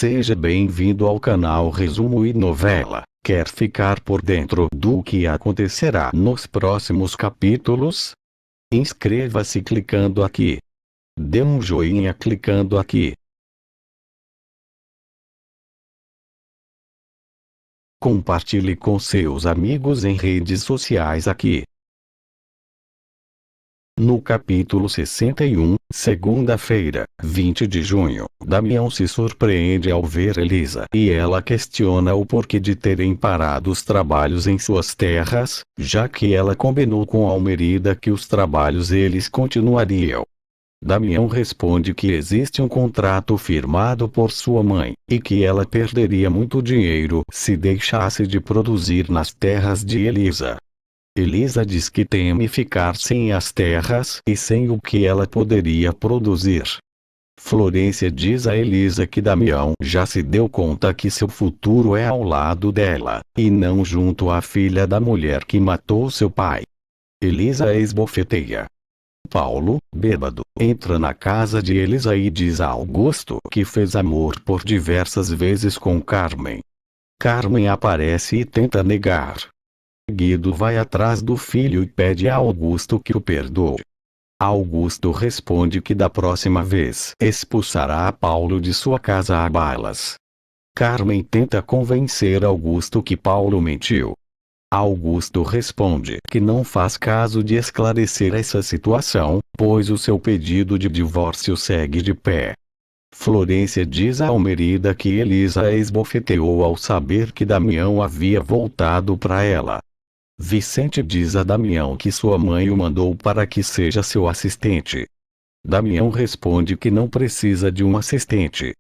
Seja bem-vindo ao canal Resumo e Novela. Quer ficar por dentro do que acontecerá nos próximos capítulos? Inscreva-se clicando aqui. Dê um joinha clicando aqui. Compartilhe com seus amigos em redes sociais aqui. No capítulo 61, segunda-feira, 20 de junho, Damião se surpreende ao ver Elisa e ela questiona o porquê de terem parado os trabalhos em suas terras, já que ela combinou com Almerida que os trabalhos eles continuariam. Damião responde que existe um contrato firmado por sua mãe, e que ela perderia muito dinheiro se deixasse de produzir nas terras de Elisa. Elisa diz que teme ficar sem as terras e sem o que ela poderia produzir. Florência diz a Elisa que Damião já se deu conta que seu futuro é ao lado dela, e não junto à filha da mulher que matou seu pai. Elisa esbofeteia. Paulo, bêbado, entra na casa de Elisa e diz a Augusto que fez amor por diversas vezes com Carmen. Carmen aparece e tenta negar. Guido vai atrás do filho e pede a Augusto que o perdoe. Augusto responde que da próxima vez expulsará Paulo de sua casa a balas. Carmen tenta convencer Augusto que Paulo mentiu. Augusto responde que não faz caso de esclarecer essa situação, pois o seu pedido de divórcio segue de pé. Florência diz a Almerida que Elisa esbofeteou ao saber que Damião havia voltado para ela. Vicente diz a Damião que sua mãe o mandou para que seja seu assistente. Damião responde que não precisa de um assistente.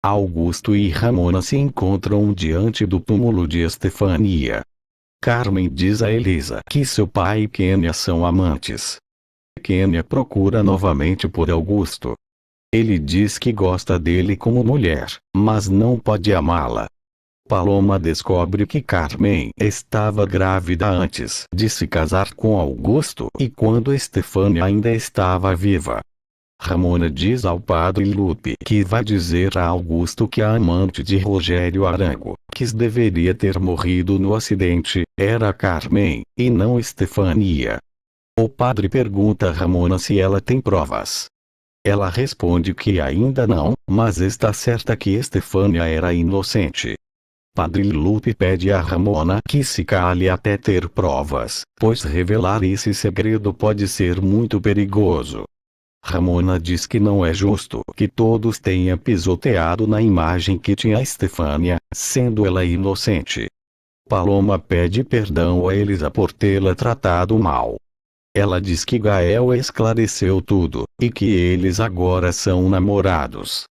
Augusto e Ramona se encontram diante do túmulo de Estefania. Carmen diz a Elisa que seu pai e Kênia são amantes. Kênia procura novamente por Augusto. Ele diz que gosta dele como mulher, mas não pode amá-la. Paloma descobre que Carmen estava grávida antes de se casar com Augusto e quando Estefânia ainda estava viva. Ramona diz ao padre Lupe que vai dizer a Augusto que a amante de Rogério Arango, que deveria ter morrido no acidente, era Carmen, e não Estefânia. O padre pergunta a Ramona se ela tem provas. Ela responde que ainda não, mas está certa que Estefânia era inocente. Padre Lupe pede a Ramona que se cale até ter provas, pois revelar esse segredo pode ser muito perigoso. Ramona diz que não é justo que todos tenham pisoteado na imagem que tinha Estefânia, sendo ela inocente. Paloma pede perdão a Elisa por tê-la tratado mal. Ela diz que Gael esclareceu tudo, e que eles agora são namorados.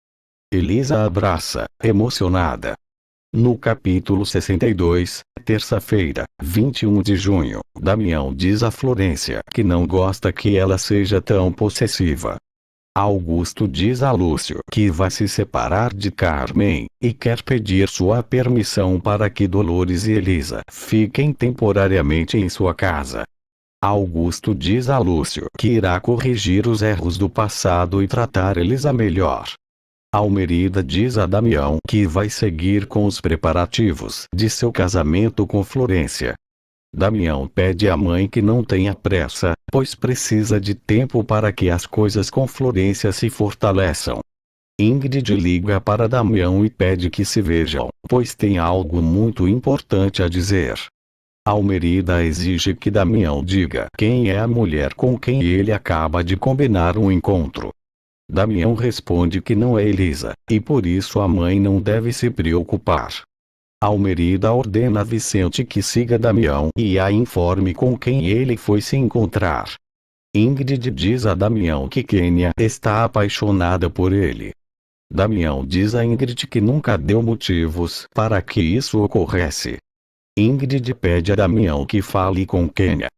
Elisa abraça, emocionada. No capítulo 62, terça-feira, 21 de junho, Damião diz a Florência que não gosta que ela seja tão possessiva. Augusto diz a Lúcio que vai se separar de Carmen, e quer pedir sua permissão para que Dolores e Elisa fiquem temporariamente em sua casa. Augusto diz a Lúcio que irá corrigir os erros do passado e tratar Elisa melhor. Almerida diz a Damião que vai seguir com os preparativos de seu casamento com Florência. Damião pede à mãe que não tenha pressa, pois precisa de tempo para que as coisas com Florência se fortaleçam. Ingrid liga para Damião e pede que se vejam, pois tem algo muito importante a dizer. Almerida exige que Damião diga quem é a mulher com quem ele acaba de combinar um encontro. Damião responde que não é Elisa, e por isso a mãe não deve se preocupar. Almerida ordena a Vicente que siga Damião e a informe com quem ele foi se encontrar. Ingrid diz a Damião que Kênia está apaixonada por ele. Damião diz a Ingrid que nunca deu motivos para que isso ocorresse. Ingrid pede a Damião que fale com Kênia.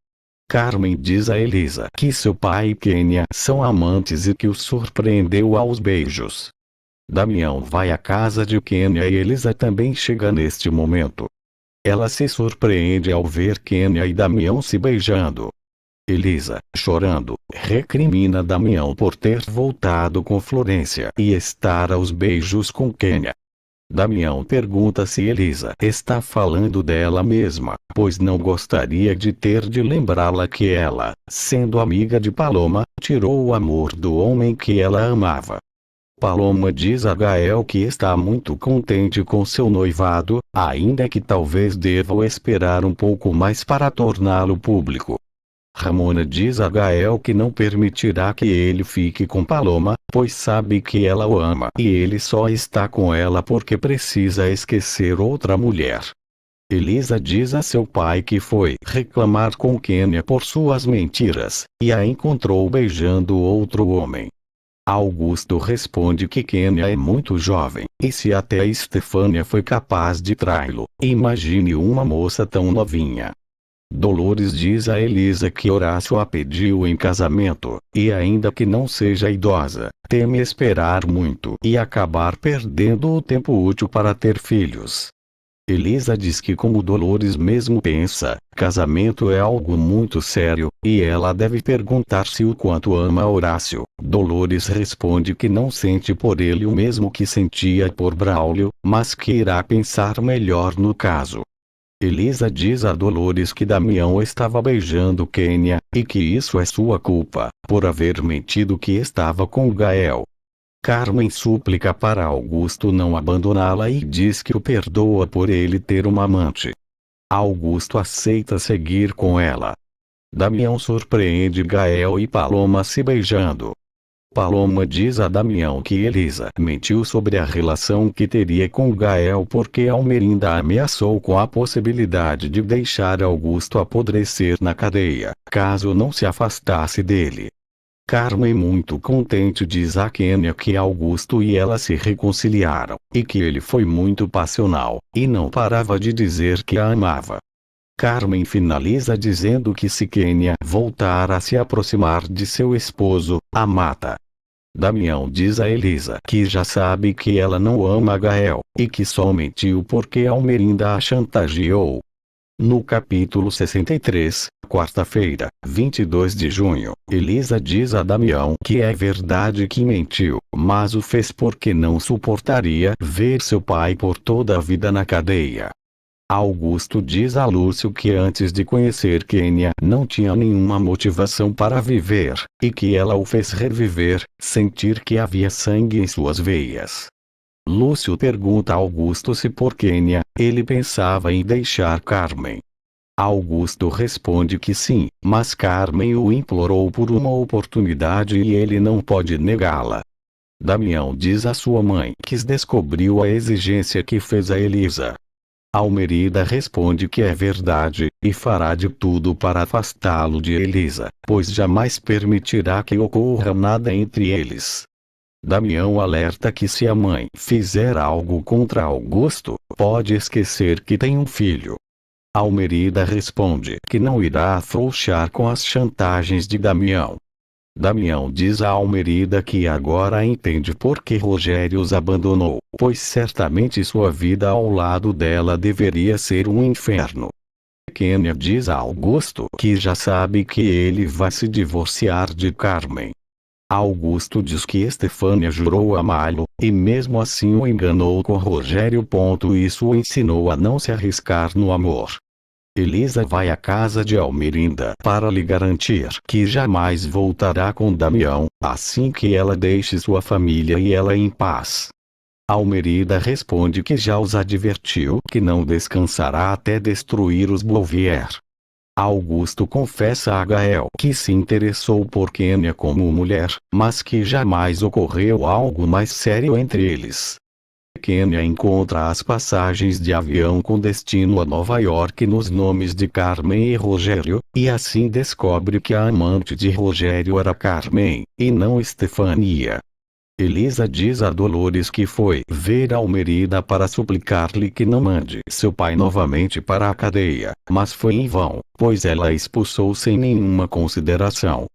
Carmen diz a Elisa que seu pai e Kênia são amantes e que o surpreendeu aos beijos. Damião vai à casa de Kênia e Elisa também chega neste momento. Ela se surpreende ao ver Kênia e Damião se beijando. Elisa, chorando, recrimina Damião por ter voltado com Florência e estar aos beijos com Kênia. Damião pergunta se Elisa está falando dela mesma, pois não gostaria de ter de lembrá-la que ela, sendo amiga de Paloma, tirou o amor do homem que ela amava. Paloma diz a Gael que está muito contente com seu noivado, ainda que talvez deva esperar um pouco mais para torná-lo público. Ramona diz a Gael que não permitirá que ele fique com Paloma, pois sabe que ela o ama e ele só está com ela porque precisa esquecer outra mulher. Elisa diz a seu pai que foi reclamar com Kênia por suas mentiras, e a encontrou beijando outro homem. Augusto responde que Kênia é muito jovem, e se até Estefânia foi capaz de traí-lo, imagine uma moça tão novinha. Dolores diz a Elisa que Horácio a pediu em casamento, e ainda que não seja idosa, teme esperar muito e acabar perdendo o tempo útil para ter filhos. Elisa diz que como Dolores mesmo pensa, casamento é algo muito sério, e ela deve perguntar-se o quanto ama Horácio. Dolores responde que não sente por ele o mesmo que sentia por Braulio, mas que irá pensar melhor no caso. Elisa diz a Dolores que Damião estava beijando Kênia, e que isso é sua culpa, por haver mentido que estava com Gael. Carmen suplica para Augusto não abandoná-la e diz que o perdoa por ele ter uma amante. Augusto aceita seguir com ela. Damião surpreende Gael e Paloma se beijando. Paloma diz a Damião que Elisa mentiu sobre a relação que teria com Gael porque Almerinda ameaçou com a possibilidade de deixar Augusto apodrecer na cadeia, caso não se afastasse dele. Carmen, muito contente, diz a Kênia que Augusto e ela se reconciliaram, e que ele foi muito passional, e não parava de dizer que a amava. Carmen finaliza dizendo que se Kênia voltar a se aproximar de seu esposo, a mata. Damião diz a Elisa que já sabe que ela não ama Gael, e que só mentiu porque Almerinda a chantageou. No capítulo 63, quarta-feira, 22 de junho, Elisa diz a Damião que é verdade que mentiu, mas o fez porque não suportaria ver seu pai por toda a vida na cadeia. Augusto diz a Lúcio que antes de conhecer Kênia não tinha nenhuma motivação para viver, e que ela o fez reviver, sentir que havia sangue em suas veias. Lúcio pergunta a Augusto se por Kênia, ele pensava em deixar Carmen. Augusto responde que sim, mas Carmen o implorou por uma oportunidade e ele não pode negá-la. Damião diz a sua mãe que descobriu a exigência que fez a Elisa. Almerida responde que é verdade, e fará de tudo para afastá-lo de Elisa, pois jamais permitirá que ocorra nada entre eles. Damião alerta que se a mãe fizer algo contra Augusto, pode esquecer que tem um filho. Almerida responde que não irá afrouxar com as chantagens de Damião. Damião diz a Almerida que agora entende por que Rogério os abandonou, pois certamente sua vida ao lado dela deveria ser um inferno. Kênia diz a Augusto que já sabe que ele vai se divorciar de Carmen. Augusto diz que Estefânia jurou amá-lo, e mesmo assim o enganou com Rogério. Isso o ensinou a não se arriscar no amor. Elisa vai à casa de Almerinda para lhe garantir que jamais voltará com Damião, assim que ela deixe sua família e ela em paz. Almerida responde que já os advertiu que não descansará até destruir os Bouvier. Augusto confessa a Gael que se interessou por Kênia como mulher, mas que jamais ocorreu algo mais sério entre eles. Kênia encontra as passagens de avião com destino a Nova York nos nomes de Carmen e Rogério, e assim descobre que a amante de Rogério era Carmen, e não Estefânia. Elisa diz a Dolores que foi ver Almerida para suplicar-lhe que não mande seu pai novamente para a cadeia, mas foi em vão, pois ela expulsou sem nenhuma consideração.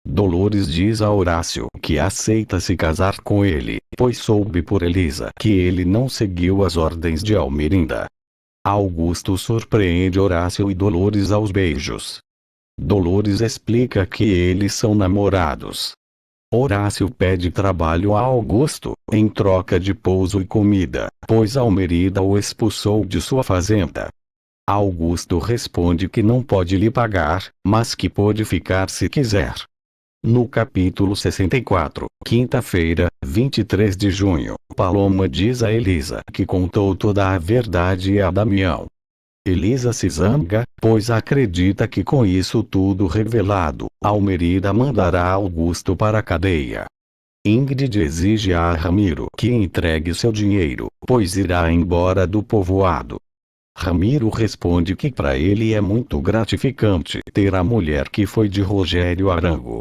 Dolores diz a Horácio que aceita se casar com ele, pois soube por Elisa que ele não seguiu as ordens de Almerinda. Augusto surpreende Horácio e Dolores aos beijos. Dolores explica que eles são namorados. Horácio pede trabalho a Augusto, em troca de pouso e comida, pois Almerida o expulsou de sua fazenda. Augusto responde que não pode lhe pagar, mas que pode ficar se quiser. No capítulo 64, quinta-feira, 23 de junho, Paloma diz a Elisa que contou toda a verdade a Damião. Elisa se zanga, pois acredita que com isso tudo revelado, Almerida mandará Augusto para a cadeia. Ingrid exige a Ramiro que entregue seu dinheiro, pois irá embora do povoado. Ramiro responde que para ele é muito gratificante ter a mulher que foi de Rogério Arango.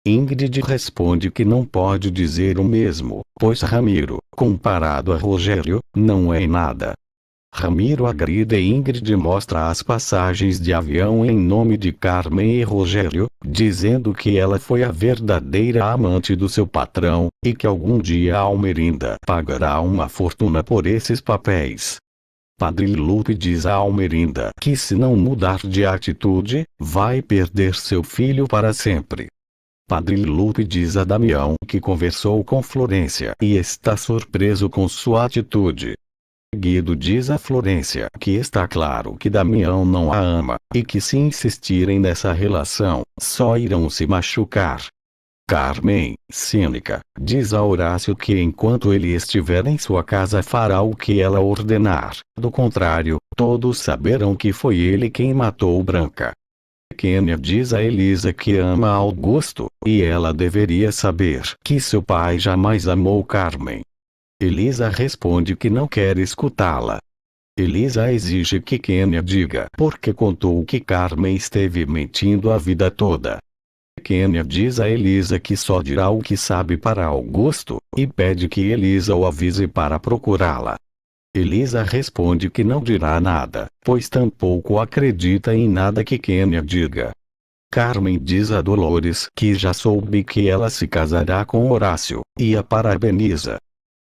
Ingrid responde que não pode dizer o mesmo, pois Ramiro, comparado a Rogério, não é nada. Ramiro agride e Ingrid mostra as passagens de avião em nome de Carmen e Rogério, dizendo que ela foi a verdadeira amante do seu patrão, e que algum dia Almerinda pagará uma fortuna por esses papéis. Padre Lupe diz a Almerinda que se não mudar de atitude, vai perder seu filho para sempre. Padre Lupe diz a Damião que conversou com Florência e está surpreso com sua atitude. Guido diz a Florência que está claro que Damião não a ama, e que se insistirem nessa relação, só irão se machucar. Carmen, cínica, diz a Horácio que enquanto ele estiver em sua casa fará o que ela ordenar, do contrário, todos saberão que foi ele quem matou Branca. Kênia diz a Elisa que ama Augusto, e ela deveria saber que seu pai jamais amou Carmen. Elisa responde que não quer escutá-la. Elisa exige que Kênia diga porque contou que Carmen esteve mentindo a vida toda. Kênia diz a Elisa que só dirá o que sabe para Augusto, e pede que Elisa o avise para procurá-la. Elisa responde que não dirá nada, pois tampouco acredita em nada que Kênia diga. Carmen diz a Dolores que já soube que ela se casará com Horácio, e a parabeniza.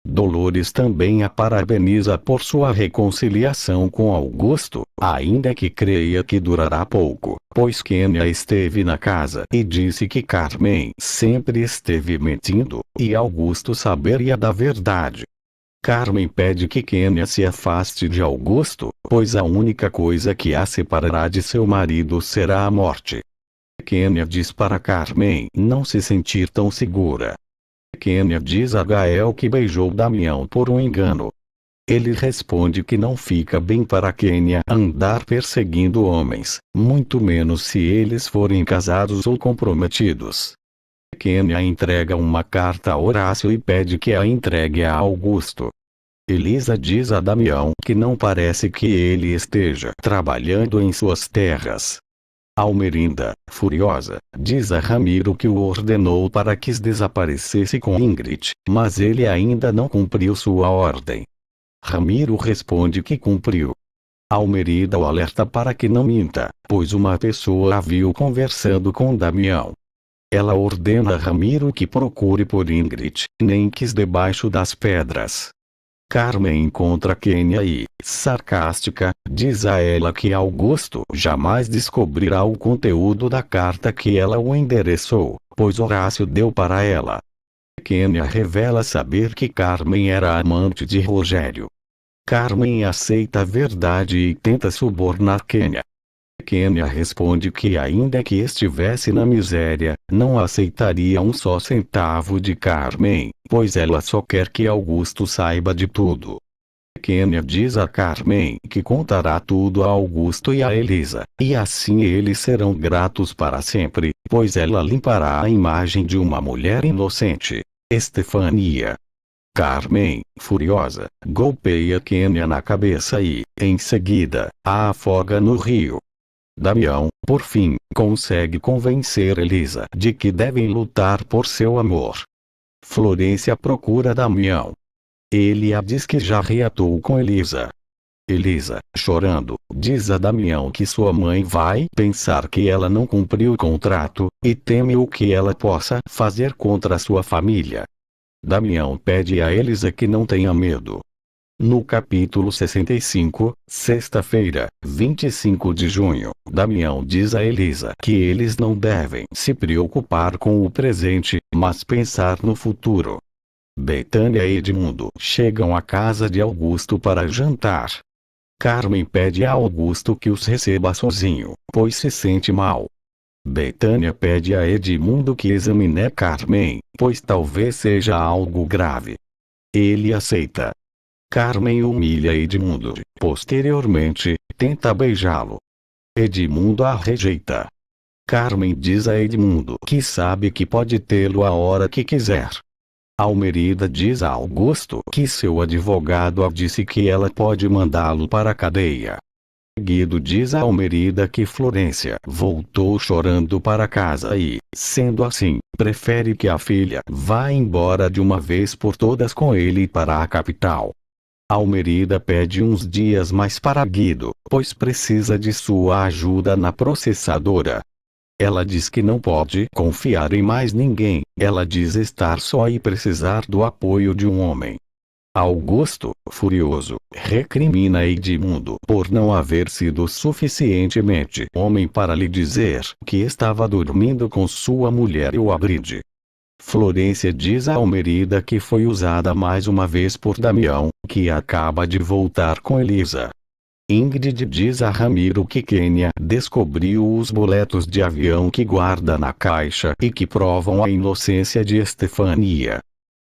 Dolores também a parabeniza por sua reconciliação com Augusto, ainda que creia que durará pouco, pois Kênia esteve na casa e disse que Carmen sempre esteve mentindo, e Augusto saberia da verdade. Carmen pede que Kênia se afaste de Augusto, pois a única coisa que a separará de seu marido será a morte. Kênia diz para Carmen não se sentir tão segura. Kênia diz a Gael que beijou Damião por um engano. Ele responde que não fica bem para Kênia andar perseguindo homens, muito menos se eles forem casados ou comprometidos. Kênia entrega uma carta a Horácio e pede que a entregue a Augusto. Elisa diz a Damião que não parece que ele esteja trabalhando em suas terras. Almerinda, furiosa, diz a Ramiro que o ordenou para que desaparecesse com Ingrid, mas ele ainda não cumpriu sua ordem. Ramiro responde que cumpriu. Almerida o alerta para que não minta, pois uma pessoa a viu conversando com Damião. Ela ordena a Ramiro que procure por Ingrid, nem quis debaixo das pedras. Carmen encontra Kênia e, sarcástica, diz a ela que Augusto jamais descobrirá o conteúdo da carta que ela o endereçou, pois Horácio deu para ela. Kênia revela saber que Carmen era amante de Rogério. Carmen aceita a verdade e tenta subornar Kênia. Kênia responde que ainda que estivesse na miséria, não aceitaria um só centavo de Carmen, pois ela só quer que Augusto saiba de tudo. Kênia diz a Carmen que contará tudo a Augusto e a Elisa, e assim eles serão gratos para sempre, pois ela limpará a imagem de uma mulher inocente, Estefania. Carmen, furiosa, golpeia Kênia na cabeça e, em seguida, a afoga no rio. Damião, por fim, consegue convencer Elisa de que devem lutar por seu amor. Florência procura Damião. Ele a diz que já reatou com Elisa. Elisa, chorando, diz a Damião que sua mãe vai pensar que ela não cumpriu o contrato, e teme o que ela possa fazer contra sua família. Damião pede a Elisa que não tenha medo. No capítulo 65, sexta-feira, 25 de junho, Damião diz a Elisa que eles não devem se preocupar com o presente, mas pensar no futuro. Betânia e Edmundo chegam à casa de Augusto para jantar. Carmen pede a Augusto que os receba sozinho, pois se sente mal. Betânia pede a Edmundo que examine Carmen, pois talvez seja algo grave. Ele aceita. Carmen humilha Edmundo. Posteriormente, tenta beijá-lo. Edmundo a rejeita. Carmen diz a Edmundo que sabe que pode tê-lo a hora que quiser. Almerida diz a Augusto que seu advogado a disse que ela pode mandá-lo para a cadeia. Guido diz a Almerida que Florência voltou chorando para casa e, sendo assim, prefere que a filha vá embora de uma vez por todas com ele para a capital. Almerida pede uns dias mais para Guido, pois precisa de sua ajuda na processadora. Ela diz que não pode confiar em mais ninguém, ela diz estar só e precisar do apoio de um homem. Augusto, furioso, recrimina Edmundo por não haver sido suficientemente homem para lhe dizer que estava dormindo com sua mulher e o agride. Florência diz a Almerida que foi usada mais uma vez por Damião, que acaba de voltar com Elisa. Ingrid diz a Ramiro que Kênia descobriu os boletos de avião que guarda na caixa e que provam a inocência de Estefania.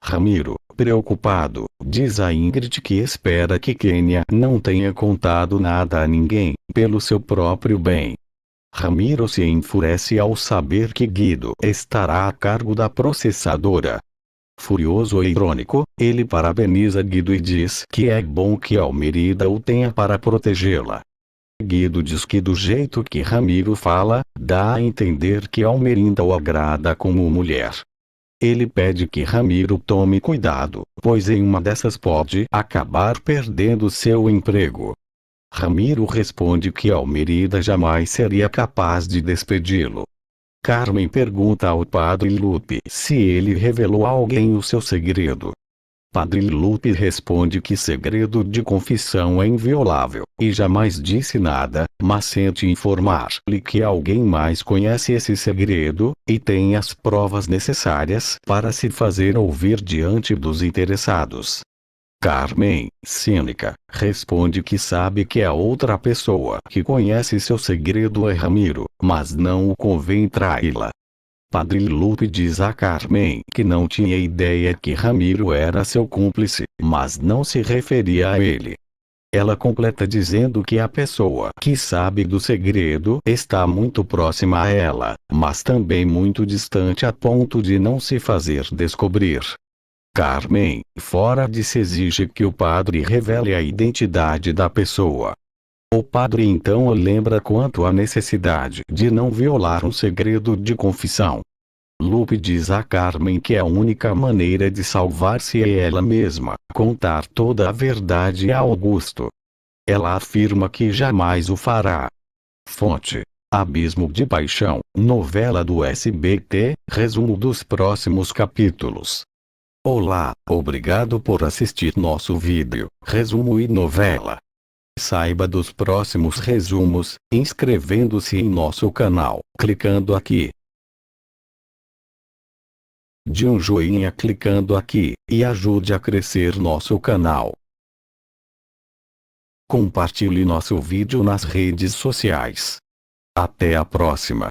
Ramiro, preocupado, diz a Ingrid que espera que Kênia não tenha contado nada a ninguém, pelo seu próprio bem. Ramiro se enfurece ao saber que Guido estará a cargo da processadora. Furioso e irônico, ele parabeniza Guido e diz que é bom que Almerida o tenha para protegê-la. Guido diz que do jeito que Ramiro fala, dá a entender que Almerida o agrada como mulher. Ele pede que Ramiro tome cuidado, pois em uma dessas pode acabar perdendo seu emprego. Ramiro responde que Almerida jamais seria capaz de despedi-lo. Carmen pergunta ao Padre Lupe se ele revelou a alguém o seu segredo. Padre Lupe responde que segredo de confissão é inviolável, e jamais disse nada, mas sente informar-lhe que alguém mais conhece esse segredo, e tem as provas necessárias para se fazer ouvir diante dos interessados. Carmen, cínica, responde que sabe que a outra pessoa que conhece seu segredo é Ramiro, mas não o convém traí-la. Padre Lupe diz a Carmen que não tinha ideia que Ramiro era seu cúmplice, mas não se referia a ele. Ela completa dizendo que a pessoa que sabe do segredo está muito próxima a ela, mas também muito distante a ponto de não se fazer descobrir. Carmen, fora de si, exige que o padre revele a identidade da pessoa. O padre então lembra quanto à necessidade de não violar um segredo de confissão. Lupe diz a Carmen que a única maneira de salvar-se é ela mesma, contar toda a verdade a Augusto. Ela afirma que jamais o fará. Fonte: Abismo de Paixão, novela do SBT, resumo dos próximos capítulos. Olá, obrigado por assistir nosso vídeo, resumo e novela. Saiba dos próximos resumos, inscrevendo-se em nosso canal, clicando aqui. De um joinha clicando aqui, e ajude a crescer nosso canal. Compartilhe nosso vídeo nas redes sociais. Até a próxima.